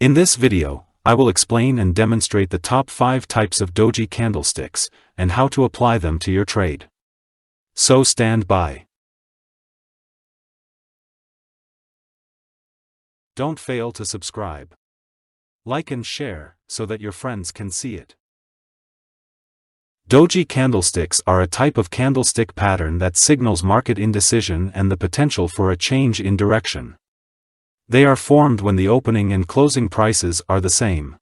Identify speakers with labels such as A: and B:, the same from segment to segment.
A: In this video, I will explain and demonstrate the top 5 types of doji candlesticks, and how to apply them to your trade. So stand by. Don't fail to subscribe. Like and share, so that your friends can see it. Doji candlesticks are a type of candlestick pattern that signals market indecision and the potential for a change in direction. They are formed when the opening and closing prices are the same.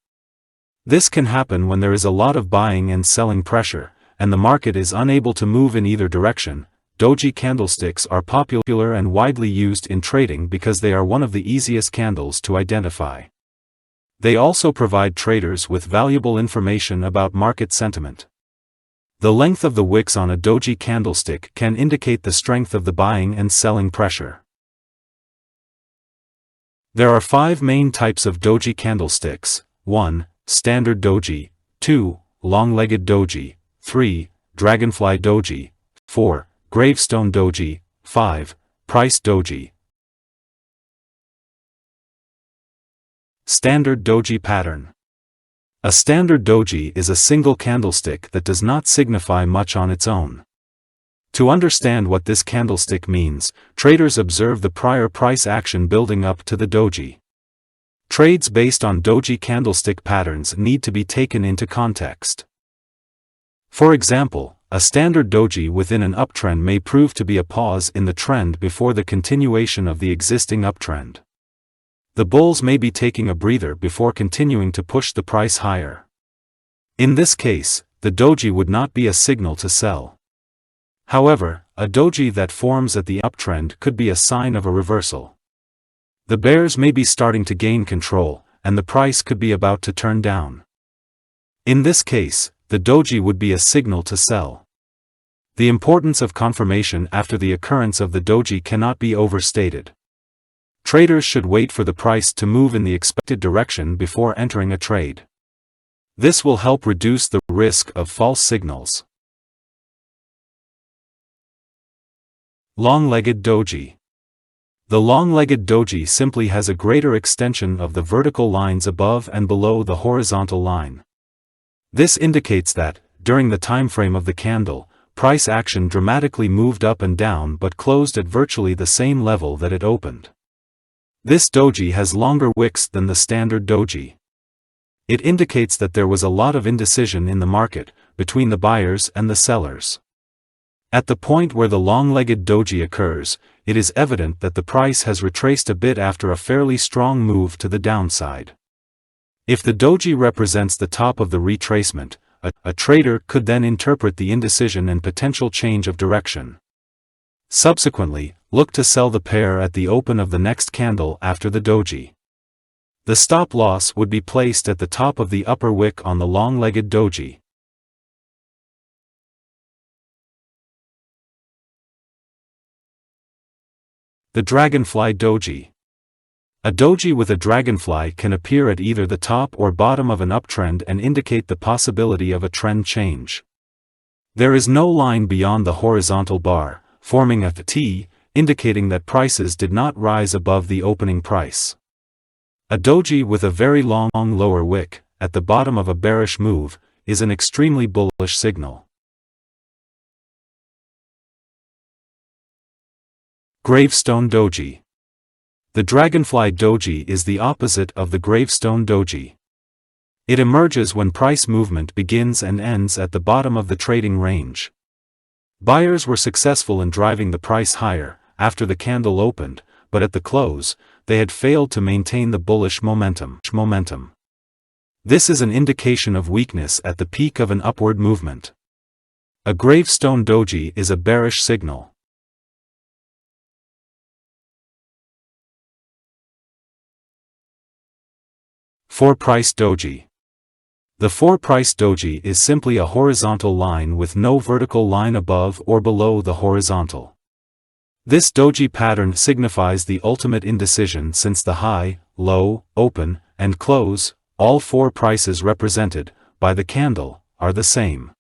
A: This can happen when there is a lot of buying and selling pressure, and the market is unable to move in either direction. Doji candlesticks are popular and widely used in trading because they are one of the easiest candles to identify. They also provide traders with valuable information about market sentiment. The length of the wicks on a doji candlestick can indicate the strength of the buying and selling pressure. There are 5 main types of doji candlesticks: 1. Standard doji, 2. Long-legged doji, 3. Dragonfly doji, 4. Gravestone doji, 5. Price doji. Standard doji pattern. A standard doji is a single candlestick that does not signify much on its own. To understand what this candlestick means, traders observe the prior price action building up to the doji. Trades based on doji candlestick patterns need to be taken into context. For example, a standard doji within an uptrend may prove to be a pause in the trend before the continuation of the existing uptrend. The bulls may be taking a breather before continuing to push the price higher. In this case, the doji would not be a signal to sell. However, a doji that forms at the uptrend could be a sign of a reversal. The bears may be starting to gain control, and the price could be about to turn down. In this case, the doji would be a signal to sell. The importance of confirmation after the occurrence of the doji cannot be overstated. Traders should wait for the price to move in the expected direction before entering a trade. This will help reduce the risk of false signals. Long-legged doji. The long-legged doji simply has a greater extension of the vertical lines above and below the horizontal line. This indicates that, during the time frame of the candle, price action dramatically moved up and down but closed at virtually the same level that it opened. This doji has longer wicks than the standard doji. It indicates that there was a lot of indecision in the market, between the buyers and the sellers. At the point where the long-legged doji occurs, it is evident that the price has retraced a bit after a fairly strong move to the downside. If the doji represents the top of the retracement, a trader could then interpret the indecision and potential change of direction. Subsequently, look to sell the pair at the open of the next candle after the doji. The stop loss would be placed at the top of the upper wick on the long-legged doji. The Dragonfly Doji. A doji with a dragonfly can appear at either the top or bottom of an uptrend and indicate the possibility of a trend change. There is no line beyond the horizontal bar, forming a T, indicating that prices did not rise above the opening price. A doji with a very long lower wick, at the bottom of a bearish move, is an extremely bullish signal. Gravestone Doji. The Dragonfly Doji is the opposite of the Gravestone Doji. It emerges when price movement begins and ends at the bottom of the trading range. Buyers were successful in driving the price higher after the candle opened, but at the close, they had failed to maintain the bullish momentum. This is an indication of weakness at the peak of an upward movement. A Gravestone Doji is a bearish signal. Four-price doji. The four-price doji is simply a horizontal line with no vertical line above or below the horizontal. This doji pattern signifies the ultimate indecision since the high, low, open, and close, all 4 prices represented by the candle, are the same.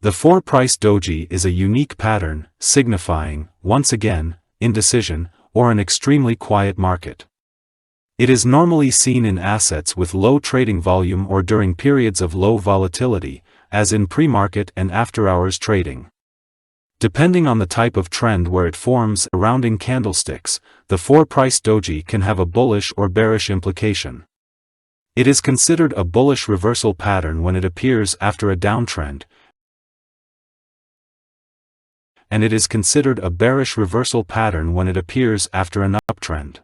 A: The four-price doji is a unique pattern, signifying, once again, indecision, or an extremely quiet market. It is normally seen in assets with low trading volume or during periods of low volatility, as in pre-market and after-hours trading. Depending on the type of trend where it forms rounding candlesticks, the 4-price doji can have a bullish or bearish implication. It is considered a bullish reversal pattern when it appears after a downtrend, and it is considered a bearish reversal pattern when it appears after an uptrend.